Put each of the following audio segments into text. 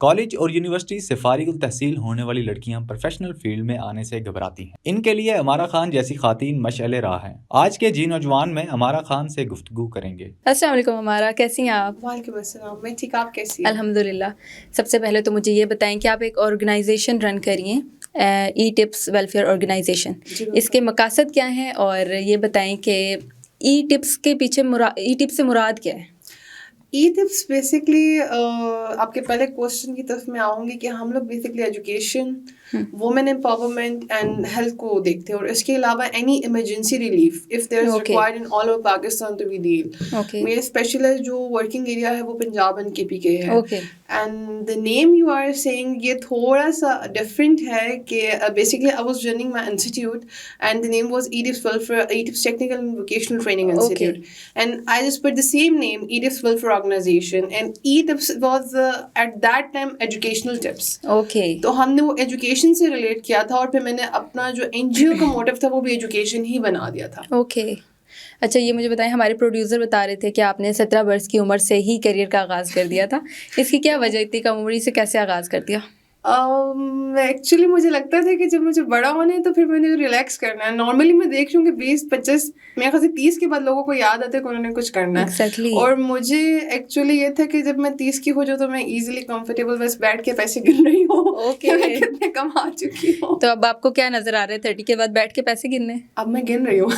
College اور university سے فارغ التحصیل ہونے والی لڑکیاں پروفیشنل فیلڈ میں آنے سے گھبراتی ہیں. ان کے لیے امارہ خان جیسی خواتین مشعل راہ ہیں. آج کے جی نوجوان میں امارہ خان سے گفتگو کریں گے. السلام علیکم امارہ، کیسی ہیں آپ؟ وعلیکم السلام، میں ٹھیک، آپ کیسی ہیں؟ الحمدللہ. سب سے پہلے تو مجھے یہ بتائیں کہ آپ ایک آرگنائزیشن رن کریے، ای ٹپس ویلفیئر آرگنائزیشن. اس کے مقاصد کیا ہیں اور یہ بتائیں کہ ای ٹپس کے پیچھے ای ٹپ سے مراد کیا ہے؟ ای ٹپس بیسکلی آپ کے پہلے کوشچن کی طرف میں آؤں گی کہ ہم لوگ basically education, women empowerment and health کو دیکھتے ہیں، اور اس کے علاوہ any emergency relief if there is required in all over Pakistan to be deal. میرے اسپیشلائز جو ورکنگ ایریا ہے وہ Punjab and K P K ہے. And the name you are seeing یہ تھوڑا سا ڈفرینٹ ہے کہ basically I was running my institute and the name was E tips welfare, E tips technical and vocational training institute, and I just put the same name E tips welfare organization, and e-tips was at that time educational tips. Okay. تو ہم نے وہ education سے relate کیا تھا، اور پھر میں نے اپنا جو این جی او کا موٹیو تھا وہ بھی ایجوکیشن ہی بنا دیا تھا. اوکے. اچھا، یہ مجھے بتائیں، ہمارے پروڈیوسر بتا رہے تھے کہ آپ نے 17 برس کی عمر سے ہی کیریئر کا آغاز کر دیا تھا. اس کی کیا وجہ، اتنی کم عمری سے کیسے آغاز کر دیا؟ ایکچولی مجھے لگتا تھا کہ جب مجھے بڑا ہونا ہے تو پھر میں نے ریلیکس کرنا ہے. نارملی میں دیکھ رہی ہوں کہ 20-25 میرے خیال سے 30 کے بعد لوگوں کو یاد آتا ہے کہ انہوں نے کچھ کرنا ہے. اور مجھے ایکچولی یہ تھا کہ جب میں 30 کی ہو جاؤں تو میں ایزیلی کمفرٹیبل بس بیٹھ کے پیسے گن رہی ہوں کہ میں کتنے کما چکی ہوں. تو اب آپ کو کیا نظر آ رہا ہے 30 کے بعد بیٹھ کے پیسے گننے؟ اب میں گن رہی ہوں.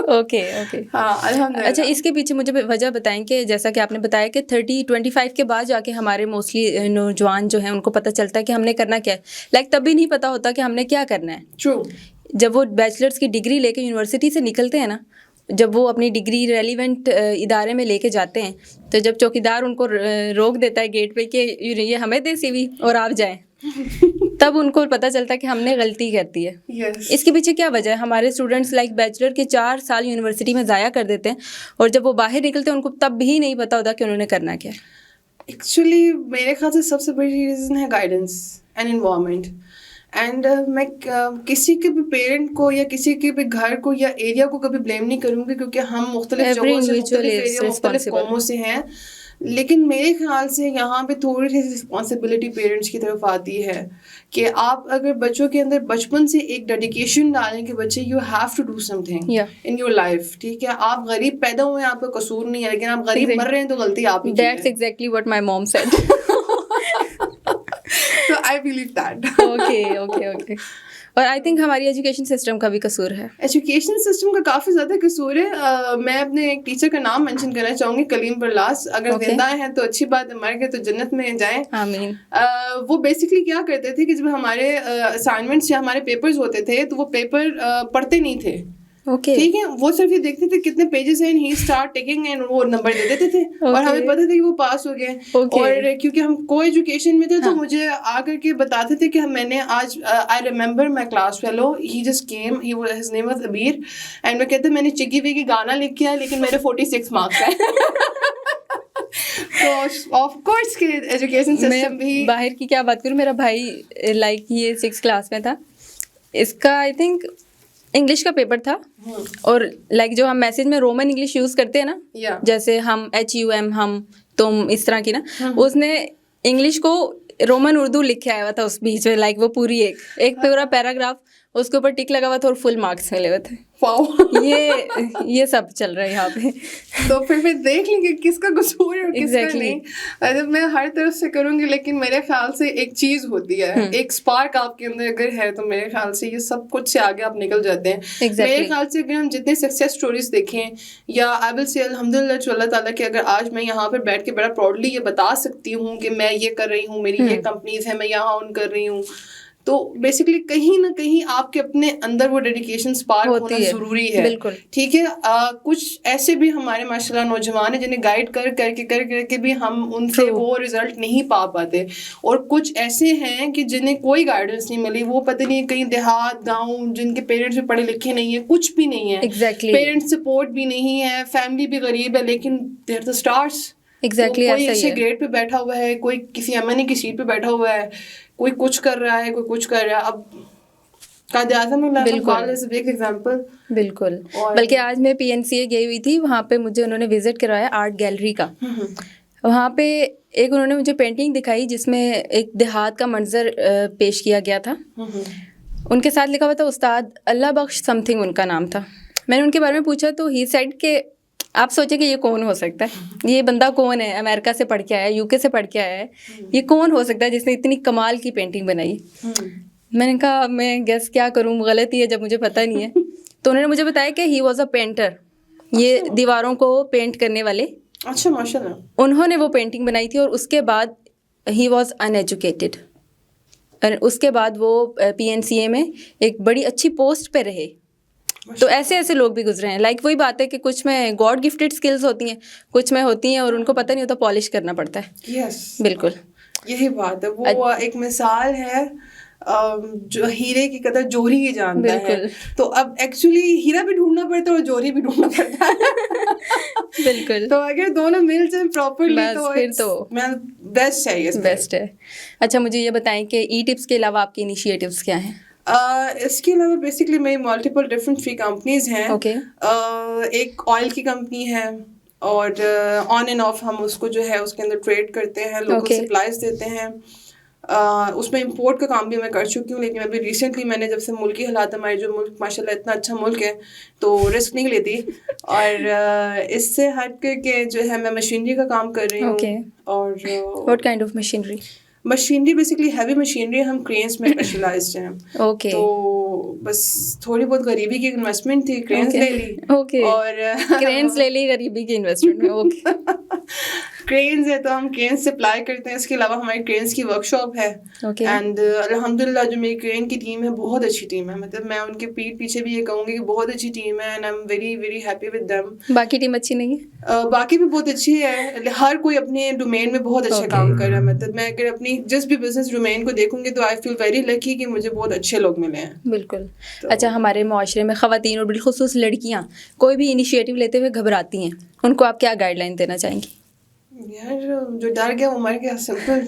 اوکے. ہاں الحمدللہ. اچھا، اس کے پیچھے مجھے وجہ بتائیں کہ جیسا کہ آپ نے بتایا کہ 30-25 کے بعد جا کے ہمارے موسٹلی نوجوان جو ہیں ان کو پتہ چلتا ہے کہ ہم نے کرنا کیا ہے. لائک تب بھی نہیں پتہ ہوتا کہ ہم نے کیا کرنا ہے. ٹرو. جب وہ بیچلرس کی ڈگری لے کے یونیورسٹی سے نکلتے ہیں نا، جب وہ اپنی ڈگری ریلیونٹ ادارے میں لے کے جاتے ہیں، تو جب چوکیدار ان کو روک دیتا ہے گیٹ پہ کہ یہ ہمیں دے سی وی اور آپ جائیں، تب ان کو پتہ چلتا ہے کہ ہم نے غلطی کرتی ہے. اس کے پیچھے کیا وجہ ہے؟ ہمارے اسٹوڈنٹس لائک بیچلر کے 4 سال یونیورسٹی میں ضائع کر دیتے ہیں، اور جب وہ باہر نکلتے ہیں ان کو تب بھی نہیں پتہ ہوتا کہ انہوں نے کرنا کیا ہے. ایکچولی میرے خیال سے سب سے بڑی ریزن ہے گائیڈنس اینڈ انوائرمنٹ. اینڈ میں کسی کے بھی پیرنٹ کو یا کسی کے بھی گھر کو یا ایریا کو کبھی بلیم نہیں کروں گی، کیونکہ ہم مختلف جگہوں سے، مختلف ایریا، مختلف قوموں سے ہیں. لیکن میرے خیال سے یہاں پہ تھوڑی سی رسپانسبلٹی پیرنٹس کی طرف آتی ہے کہ آپ اگر بچوں کے اندر بچپن سے ایک ڈیڈیکیشن ڈالیں کہ بچے you have to do something in your life. ٹھیک ہے، آپ غریب پیدا ہوئے ہیں، آپ کا قصور نہیں ہے، لیکن آپ غریب مر رہے ہیں تو غلطی آپ ہی کی ہے. That's exactly what my mom said. So I believe that. Okay. اور آئی تھنک ہماری ایجوکیشن سسٹم کا بھی قصور ہے. ایجوکیشن سسٹم کا کافی زیادہ قصور ہے. میں اپنے ایک ٹیچر کا نام مینشن کرنا چاہوں گی، کلیم برلاس. اگر زندہ ہیں تو اچھی بات ہے، مر گئے تو جنت میں جائیں. آمین. وہ بیسکلی کیا کرتے تھے کہ جب ہمارے اسائنمنٹس یا ہمارے پیپرز ہوتے تھے تو وہ پیپر پڑھتے نہیں تھے. ٹھیک ہے، وہ صرف یہ دیکھتے تھے کتنے پیجز ہیں، ہی اسٹارٹ ٹیکنگ اینڈ وہ نمبر دے دیتے تھے، اور ہمیں پتہ تھا کہ وہ پاس ہو گئے. اور کیونکہ ہم کو ایجوکیشن میں تھے تو مجھے آ کر کے بتاتے تھے کہ میں نے آج I remember my class fellow, he just came, his name was Abeer, and میں کہتے ہیں میں نے چگی وگی گانا لکھا ہے لیکن میرے 46 مارکس ہیں. تو آف کورس کہ ایجوکیشن سسٹم بھی. باہر کی کیا بات کروں، میرا بھائی لائک یہ 6 کلاس میں تھا، اس کا آئی تھنک انگلش کا پیپر تھا، اور لائک جو ہم میسج میں رومن انگلش یوز کرتے ہیں نا، جیسے ہم HUM، ہم، تم، اس طرح کی نا، اس نے انگلش کو رومن اردو لکھے آیا ہوا تھا اس بیچ میں، لائک وہ پوری ایک پورا پیراگراف، اس کے اوپر ٹک لگا ہوا تھا اور فل مارکس ملے ہوئے تھے. یہ سب چل رہا ہے یہاں پہ. تو پھر دیکھ لیں گے کس کا قصور ہے اور کس کا نہیں. میں ہر طرف سے کروں گی، لیکن میرے خیال سے ایک چیز ہوتی ہے، ایک اسپارک آپ کے اندر اگر ہے تو میرے خیال سے یہ سب کچھ سے آگے آپ نکل جاتے ہیں. میرے خیال سے اگر ہم جتنے سکسیس اسٹوریز دیکھیں، یا آئی ول سے الحمدللہ جو اللہ تعالیٰ کہ اگر آج میں یہاں پر بیٹھ کے بڑا پراؤڈلی یہ بتا سکتی ہوں کہ میں یہ کر رہی ہوں، میری یہ کمپنیز ہیں، میں یہاں آن کر رہی ہوں، تو بیسکلی کہیں نہ کہیں آپ کے اپنے اندر وہ ڈیڈیکیشن اسپارک ہونا ضروری ہے. بالکل ٹھیک ہے. کچھ ایسے بھی ہمارے ماشاء اللہ نوجوان ہیں جنہیں گائیڈ کر کے بھی ہم ان سے وہ رزلٹ نہیں پا پاتے، اور کچھ ایسے ہیں کہ جنہیں کوئی گائیڈنس نہیں ملی، وہ پتہ نہیں کہیں دیہات گاؤں، جن کے پیرنٹس بھی پڑھے لکھے نہیں ہیں، کچھ بھی نہیں ہے، پیرنٹس سپورٹ بھی نہیں ہے، فیملی بھی غریب ہے، لیکن دے آر دا اسٹارس. کوئی اچھے گریڈ پہ بیٹھا ہوا ہے، کوئی کسی MNA کی سیٹ پہ بیٹھا ہوا ہے، کوئی کچھ کر رہا ہے، کوئی کچھ کر رہا ہے. اب قائد اعظم ایگزامپل. بالکل. بلکہ آج میں PNCA گئی ہوئی تھی، وہاں پہ مجھے انہوں نے وزٹ کروایا آرٹ گیلری کا. وہاں پہ ایک انہوں نے مجھے پینٹنگ دکھائی جس میں ایک دیہات کا منظر پیش کیا گیا تھا. ان کے ساتھ لکھا ہوا تھا استاد Allah Bakhsh some thing in کا نام تھا. میں نے ان کے بارے میں پوچھا تو ہی سیڈ کہ آپ سوچیں کہ یہ کون ہو سکتا ہے, یہ بندہ کون ہے, امریکہ سے پڑھ کے آیا ہے, یو کے سے پڑھ کے آیا ہے, یہ کون ہو سکتا ہے جس نے اتنی کمال کی پینٹنگ بنائی. میں نے کہا میں گیس کیا کروں, غلط ہی ہے جب مجھے پتہ نہیں ہے. تو انہوں نے مجھے بتایا کہ ہی واز اے پینٹر, یہ دیواروں کو پینٹ کرنے والے. اچھا ماشاء اللہ. انہوں نے وہ پینٹنگ بنائی تھی اور اس کے بعد ہی واز ان ایجوکیٹڈ, اور اس کے بعد وہ PNCA میں ایک بڑی اچھی پوسٹ پہ رہے. تو ایسے ایسے لوگ بھی گزرے ہیں. لائک وہی بات ہے کہ کچھ میں گاڈ گفٹیڈ اسکلز ہوتی ہیں, کچھ میں ہوتی ہیں اور ان کو پتہ نہیں ہوتا, پالش کرنا پڑتا ہے. یس بالکل یہی بات ہے. وہ ایک مثال ہے جو ہیرے کی قدر جوہری ہی جانتا ہے. تو اب ایکچولی ہیرا بھی ڈھونڈنا پڑتا ہے اور جوہری بھی ڈھونڈنا پڑتا ہے. بالکل. تو اگر دونوں مل جائیں پراپرلی تو پھر تو بیسٹ ہے, یہ بیسٹ ہے. اچھا مجھے یہ بتائیں کہ ای ٹپس کے علاوہ آپ کے انیشیٹوز کیا ہیں؟ اس کے علاوہ بیسکلی میری ملٹیپل ڈفرینٹ فری کمپنیز ہیں. ایک آئل کی کمپنی ہے اور آن اینڈ آف ہم اس کو جو ہے اس کے اندر ٹریڈ کرتے ہیں, لوکل سپلائز دیتے ہیں. اس میں امپورٹ کا کام بھی میں کر چکی ہوں, لیکن ابھی ریسنٹلی میں نے جب سے ملکی حالات, ہمارے جو ملک ماشاء اللہ اتنا اچھا ملک ہے تو رسک نہیں لیتی. اور اس سے ہٹ کر کے جو ہے میں مشینری کا کام کر رہی ہوں. اور what kind of machinery? Machinery basically heavy machinery, ہم کرینس میں اسپیشلائزڈ ہیں. تو بس تھوڑی بہت غریبی کی انویسٹمنٹ تھی, کرینس لے لی. اور کرینس لے لی غریبی کی انویسٹمنٹ میں. کرینز ہے تو ہم کرینز سپلائی کرتے ہیں. اس کے علاوہ ہماری کرینز کی ورک شاپ ہے. اینڈ الحمد للہ جو میری کرین کی ٹیم ہے بہت اچھی ٹیم ہے. مطلب میں ان کے پیٹ پیچھے بھی یہ کہوں گی کہ بہت اچھی ٹیم ہے, and I am very very happy with them. باقی ٹیم اچھی نہیں ہے؟ باقی بھی بہت اچھی ہے. ہر کوئی اپنے ڈومین میں بہت اچھا کام کر رہا ہے. مطلب میں اگر اپنی جس بھی بزنس ڈومین کو دیکھوں گی تو آئی فیل ویری لکی کہ مجھے بہت اچھے لوگ ملے ہیں. بالکل. اچھا ہمارے معاشرے میں خواتین اور بالخصوص لڑکیاں کوئی بھی انیشیٹو لیتے ہوئے گھبراتی ہیں, ان کو آپ کیا گائیڈ لائن دینا چاہیں گی؟ یار جو ڈر گیا وہ مر گیا. سمپل,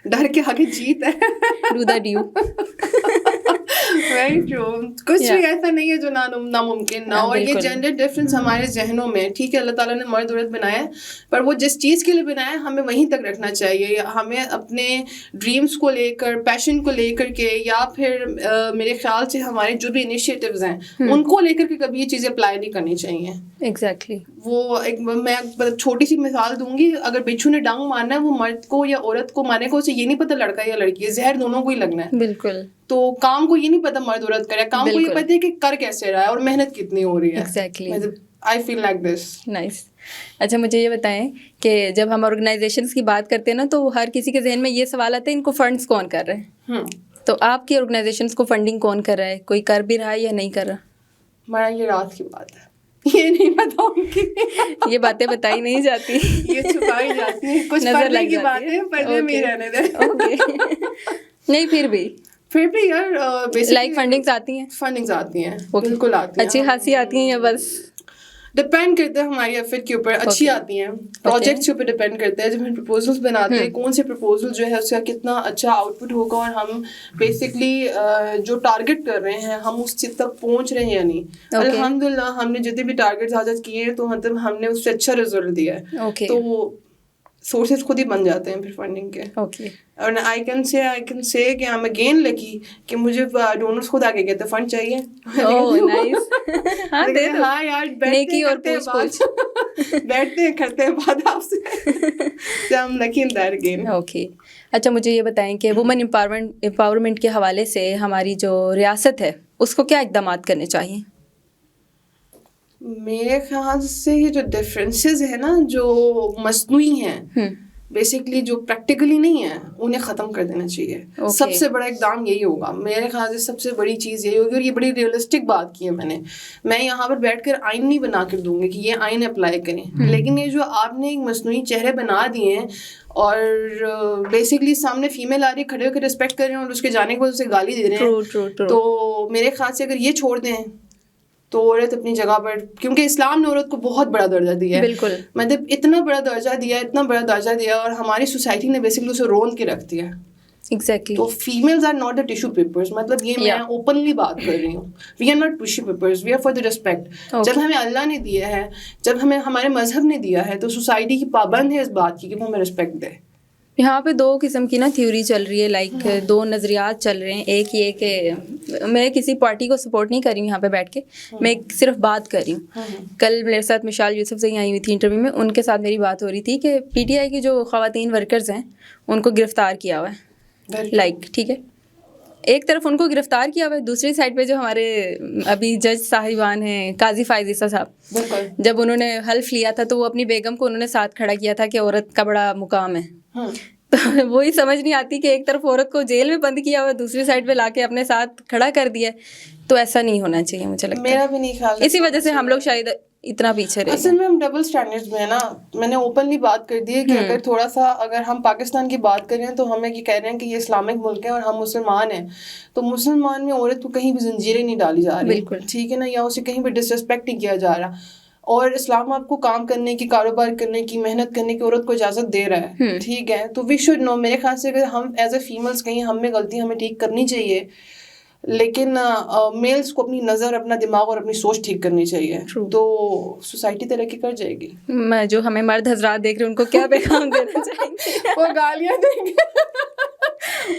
ڈر کے آگے جیت ہے. Do the due. Very true. کچھ بھی ایسا نہیں ہے جو ناممکن نہ ہو. اور یہ جینڈر ڈفرینس ہمارے ذہنوں میں, ٹھیک ہے اللہ تعالیٰ نے مرد عورت بنایا ہے, پر وہ جس چیز کے لیے بنایا ہے ہمیں وہیں تک رکھنا چاہیے. ہمیں اپنے ڈریمس کو لے کر, پیشن کو لے کر کے, یا پھر میرے خیال سے ہمارے جو بھی انیشیٹیوز ہیں ان کو لے کر کے کبھی یہ چیزیں اپلائی نہیں کرنی چاہیے. ایگزیکٹلی. وہ ایک میں مطلب چھوٹی سی مثال دوں گی. اگر بچھو نے ڈانگ مارنا ہے وہ مرد کو یا عورت کو مارنے کو, اسے یہ نہیں پتا لڑکا یا لڑکی ہے, زہر دونوں کو ہی لگنا ہے. بالکل. تو کام کو یہ نہیں پتا مرد عورت کرے, کام کو یہ پتا ہے کہ کر کیسے رہا ہے اور محنت کتنی ہو رہی ہے. Exactly. I feel like this. Nice. اچھا مجھے یہ بتائیں کہ جب ہم آرگنائزیشنس کی بات کرتے ہیں نا تو ہر کسی کے ذہن میں یہ سوال آتا ہے ان کو فنڈس کون کر رہے ہیں. تو آپ کی آرگنائزیشنس کو فنڈنگ کون کر رہا ہے؟ کوئی کر بھی رہا ہے یا نہیں کر رہا؟ ہمارا یہ رات کی بات ہے, یہ نہیں بتاؤں گی. یہ باتیں بتائی نہیں جاتی, یہ چھپائی جاتی ہیں. کچھ پردے کی باتیں پردے میں رہنے دیں. نہیں پھر بھی یار لائک فنڈنگز آتی ہیں. فنڈنگز آتی ہیں, بالکل آتی ہیں, اچھی خاصی آتی ہیں, یا بس ڈپینڈ کرتا ہے ہماری ایفرٹ کے اوپر. اچھی آتی ہیں, پروجیکٹس کے اوپر ڈپینڈ کرتا ہے. جب ہم پرپوزلس بناتے ہیں کون سے پرپوزل جو ہے اس کا کتنا اچھا آؤٹ پٹ ہوگا, اور ہم بیسکلی جو ٹارگیٹ کر رہے ہیں ہم اس چیز تک پہنچ رہے ہیں یا نہیں. الحمد للہ ہم نے جتنے بھی ٹارگیٹس حاصل کیے ہیں تو مطلب ہم نے اس سے اچھا رزلٹ دیا ہے. تو سورسز خود ہی بن جاتے ہیں پھر فنڈنگ کے. اور آئی کین سے کہ آئی ایم اگین لکی کہ مجھے ڈونرس خود آگے کہتے فنڈ چاہیے. ہاں یار بیٹھتے ہیں کرتے ہیں بات آپ سے. ہم لکی ان دیٹ اگین. اوکے. اچھا مجھے یہ بتائیں کہ وومن امپاورمنٹ کے حوالے سے ہماری جو ریاست ہے اس کو کیا اقدامات کرنے چاہیے؟ میرے خیال سے یہ جو ڈفرینسز ہیں نا جو مصنوعی ہیں, بیسکلی جو پریکٹیکلی نہیں ہے, انہیں ختم کر دینا چاہیے. سب سے بڑا اقدام یہی ہوگا میرے خیال سے. سب سے بڑی چیز یہی ہوگی, اور یہ بڑی ریئلسٹک بات کی ہے میں یہاں پر بیٹھ کر آئین نہیں بنا کر دوں گی کہ یہ آئین اپلائی کریں, لیکن یہ جو آپ نے ایک مصنوعی چہرے بنا دیے ہیں اور بیسکلی سامنے فیمیل آ رہی ہے, کھڑے ہو کے ریسپیکٹ کر رہے ہیں اور اس کے جانے کے بعد اسے گالی دے رہے ہیں, تو میرے خیال سے اگر یہ چھوڑ دیں تو عورت اپنی جگہ پر, کیونکہ اسلام نے عورت کو بہت بڑا درجہ دیا ہے. بالکل. مطلب اتنا بڑا درجہ دیا اور ہماری سوسائٹی نے بیسکلی اسے رون کے رکھ دیا. ایگزیکٹلی. تو families are not a tissue papers. مطلب یہ میں اوپنلی بات کر رہی ہوں. We are not tissue papers, we are for the respect. جب ہمیں اللہ نے دیا ہے, جب ہمیں ہمارے مذہب نے دیا ہے, تو سوسائٹی کی پابند ہے اس بات کی کہ وہ ہمیں ریسپیکٹ دے. یہاں پہ دو قسم کی نا تھیوری چل رہی ہے, لائک دو نظریات چل رہے ہیں. ایک یہ کہ میں کسی پارٹی کو سپورٹ نہیں کر رہی ہوں یہاں پہ بیٹھ کے, میں صرف بات کر رہی ہوں. کل میرے ساتھ مشال یوسف سے آئی ہوئی تھی انٹرویو میں, ان کے ساتھ میری بات ہو رہی تھی کہ پی ٹی آئی کی جو خواتین ورکرز ہیں ان کو گرفتار کیا ہوا ہے, لائک ٹھیک ہے, ایک طرف ان کو گرفتار کیا ہوا ہے, دوسری سائڈ پہ جو ہمارے ابھی جج صاحبان ہیں قاضی فائز عیسیٰ صاحب, جب انہوں نے حلف لیا تھا تو وہ اپنی بیگم کو انہوں نے ساتھ کھڑا کیا تھا کہ عورت کا بڑا مقام ہے. تو وہی سمجھ نہیں آتی کہ ایک طرف عورت کو جیل میں بند کیا ہوا, دوسری سائڈ پہ لا کے اپنے ساتھ کھڑا کر دیا. تو ایسا نہیں ہونا چاہیے مجھے لگتا ہے, میرا بھی نہیں خیال, اسی وجہ سے ہم لوگ شاید اتنا پیچھے رہے. اصل میں ہم ڈبل اسٹینڈرڈ میں ہیں نا. میں نے اوپنلی بات کر دی ہے کہ اگر تھوڑا سا اگر ہم پاکستان کی بات کر رہے ہیں تو ہمیں یہ کہہ رہے ہیں کہ یہ اسلامک ملک ہے اور ہم مسلمان ہیں, تو مسلمان میں عورت کو کہیں بھی زنجیریں نہیں ڈالی جا رہی, بالکل ٹھیک ہے نا, یا اسے کہیں بھی ڈس ریسپیکٹ نہیں کیا جا رہا. اور اسلام آپ کو کام کرنے کی, کاروبار کرنے کی, محنت کرنے کی عورت کو اجازت دے رہا ہے, ٹھیک ہے. تو وی شوڈ نو, میرے خیال سے اگر ہم ایز اے فیمیلس کہیں ہم میں غلطی ہمیں ٹھیک کرنی چاہیے, لیکن میلس کو اپنی نظر, اپنا دماغ اور اپنی سوچ ٹھیک کرنی چاہیے, تو سوسائٹی ترقی کر جائے گی. میں جو ہمیں مرد حضرات دیکھ رہے ہیں ان کو کیا پیغام دینا چاہیے؟ وہ گالیاں دیں گے,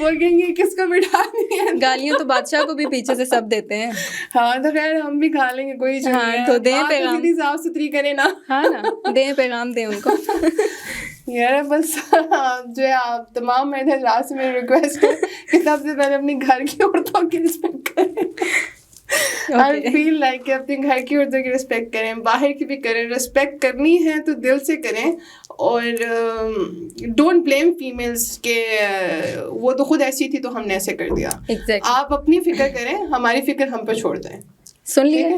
وہ کہیں گے کس کو بٹھا دیا. گالیاں تو بادشاہ کو بھی پیچھے سے سب دیتے ہیں. ہاں تو خیر ہم بھی کھا لیں گے, کوئی چیز نہیں, تو دیں پیغام, صاف ستھری کریں نا. ہاں نا, دیں پیغام دیں ان کو. یار بس جو ہے آپ تمام مرد حضرات سے میری ریکویسٹ ہے کہ سب سے پہلے اپنی گھر کی عورتوں کی رسپیکٹ کریں. I feel like کہ اپنے گھر کی عورتوں کی رسپیکٹ کریں, باہر کی بھی کریں. رسپیکٹ کرنی ہے تو دل سے کریں, اور ڈونٹ بلیم فیمیلس کہ وہ تو خود ایسی تھی تو ہم نے ایسے کر دیا. آپ اپنی فکر کریں, ہماری فکر ہم پہ چھوڑ دیں. سن لیے.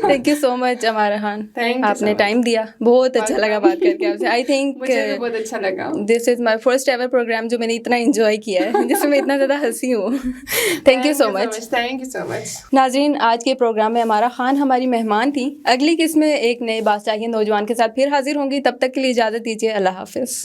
تھینک یو سو مچ امارا خان, آپ نے ٹائم دیا, بہت اچھا لگا بات کر کے آپ سے. آئی تھنک بہت اچھا لگا. دس از مائی فرسٹ ایور پروگرام جو میں نے اتنا انجوائے کیا ہے, جس میں میں اتنا زیادہ ہنسی ہوں. Thank you so much. Thank you so much. ناظرین, آج کے پروگرام میں امارا خان ہماری مہمان تھی. اگلی قسط میں ایک نئے باصلاحیت نوجوان کے ساتھ پھر حاضر ہوں گی, تب تک کے لیے اجازت دیجیے. اللہ حافظ.